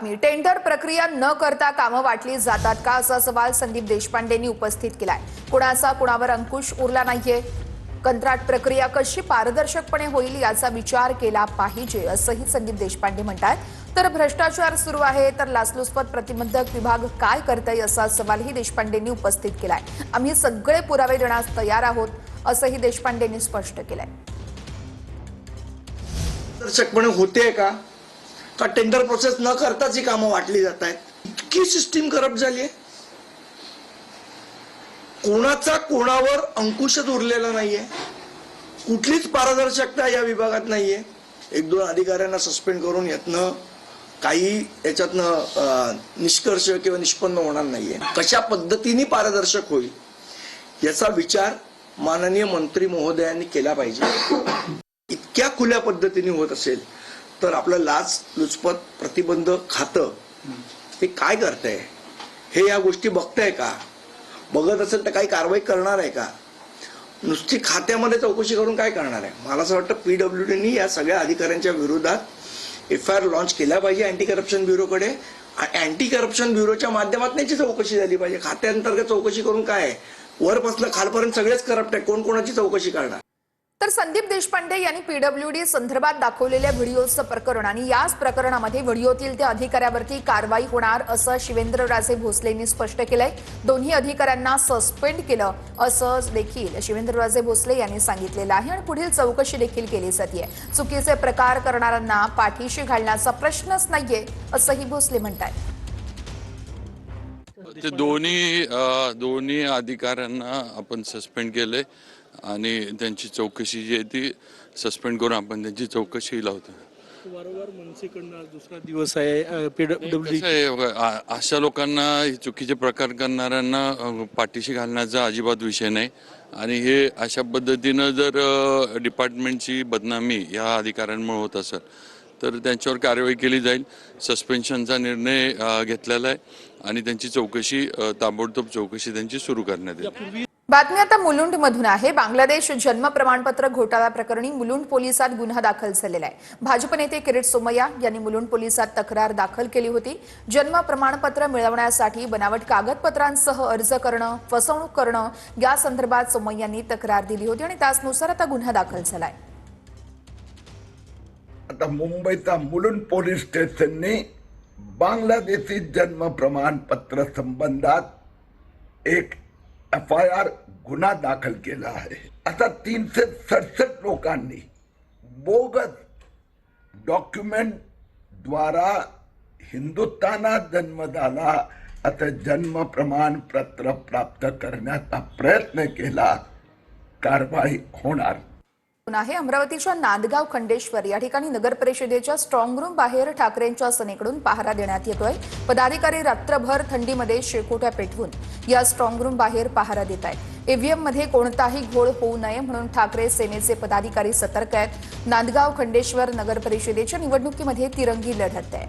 Tender प्रक्रिया न करता कामं वाटली जातात का असा सवाल संदीप देशपांडेंनी उपस्थित केलाय। कुणाचा कुणावर अंकुश उरला नाहीये। कंत्राट प्रक्रिया कशी पारदर्शकपणे होईल याचा विचार केला पाहिजे असंही संदीप देशपांडे म्हणतात। तर भ्रष्टाचार सुरू आहे तर लाचलुचपत प्रतिबंधक विभाग काय करतंय असा सवालही देशपांडेंनी उपस्थित केलाय। आम्ही सगळे पुरावे देण्यास तयार आहोत असंही देशपांडेंनी स्पष्ट केलंय। पारदर्शकपणे होते का टेंडर प्रोसेस न करताच ही कामं वाटली जात आहेत। इतकी सिस्टीम करप्ट झाली आहे, कोणाचा कोणावर अंकुशच उरलेला नाहीये, कुठलीच पारदर्शकता या विभागात नाहीये। एक दोन अधिकाऱ्यांना सस्पेंड करून यातनं काही याच्यातनं निष्कर्ष किंवा निष्पन्न होणार नाहीये। कशा पद्धतीने पारदर्शक होईल याचा विचार माननीय मंत्री महोदयांनी केला पाहिजे। इतक्या खुल्या पद्धतीने होत असेल तर आपलं लाचलुचपत प्रतिबंधक खातं हे काय करतंय, हे या गोष्टी बघतंय का? बघत असेल तर काही कारवाई करणार आहे का? नुसती खात्यामध्ये चौकशी करून काय करणार आहे? मला असं वाटतं पीडब्ल्यूडीनी या सगळ्या अधिकाऱ्यांच्या विरोधात एफआयआर लॉन्च केला पाहिजे अँटी करप्शन ब्युरोकडे। अँटी करप्शन ब्युरोच्या माध्यमातून याची चौकशी झाली पाहिजे। खात्यांतर्गत चौकशी करून काय आहे? वरपासून खालपर्यंत सगळेच करप्ट आहे, कोण कोणाची चौकशी करणार? तर संदीप देशपांडे यांनी पीडब्ल्यूडी संदर्भात दाखवलेल्या व्हिडिओचं प्रकरण आणि याच प्रकरणामध्ये व्हिडिओतील त्या अधिकाऱ्यावरती कारवाई होणार असं शिवेंद्रराजे भोसलेंनी स्पष्ट केलंय। दोन्ही अधिकाऱ्यांना सस्पेंड केलं असं देखील शिवेंद्रराजे भोसले यांनी सांगितलेलं आहे आणि पुढील चौकशी देखील केली जाते। चुकीचे प्रकार करणाऱ्यांना पाठीशी घालण्याचा प्रश्नच नाहीये असंही भोसले म्हणतात। ते दोन्ही अधिकाऱ्यांना आपण सस्पेंड केले आणि त्यांची चौकशी जी आहे ती सस्पेंड करून आपण त्यांची चौकशी लावतो। वारंवार मनसेकडनं दुसरा दिवस आहे पीडब्ल्यूडी अशा लोकांना चुकीचे प्रकार करणाऱ्यांना पाठीशी घालण्याचा अजिबात विषय नाही आणि हे अशा पद्धतीनं जर डिपार्टमेंटची बदनामी या अधिकाऱ्यांमुळे होत असेल तर त्यांच्यावर कारवाई केली जाईल। सस्पेन्शनचा निर्णय घेतलेला आहे आणि त्यांची चौकशी ताबडतोब चौकशी त्यांची सुरू करण्यात येईल। बातमी आता मुलुंडमधून आहे। बांगलादेश जन्म प्रमाणपत्र घोटाळा प्रकरणी मुलुंड पोलिसात गुन्हा दाखल झालेला आहे। भाजप नेते किरीट सोमय्या यांनी मुलुंड पोलिसात तक्रार दाखल केली होती। जन्म प्रमाणपत्र मिळवण्यासाठी बनावट कागदपत्रांसह अर्ज करणं, फसवणूक करणं या संदर्भात सोमय्यांनी तक्रार दिली होती आणि त्यानुसार आता गुन्हा दाखल झालाय। आता मुंबईचा मुलुंड पोलीस स्टेशनने बांगलादेशी जन्म प्रमाणपत्र संबंधात एक एफआयआर गुन्हा दाखल केला आहे। आता 367 लोकांनी बोगस डॉक्युमेंट द्वारा हिंदुस्थानात जन्म झाला आता जन्म प्रमाणपत्र प्राप्त करण्याचा प्रयत्न केला, कारवाई होणार आहे। अमरावतीच्या नांदगाव खंडेश्वर या ठिकाणी नगर परिषदेच्या स्ट्रॉंग रूम बाहेर ठाकरेंच्या सेनेकडून पहारा देण्यात येतोय। पदाधिकारी रात्रभर थंडीमध्ये शेकोट्या पेटवून या स्ट्रॉंग रूम बाहेर पहारा देत आहेत। ईव्हीएम मध्ये कोणताही घोळ होऊ नये म्हणून ठाकरे सेनेचे पदाधिकारी सतर्क आहेत। नांदगाव खंडेश्वर नगर परिषदेच्या निवडणुकीमध्ये तिरंगी लढत आहे।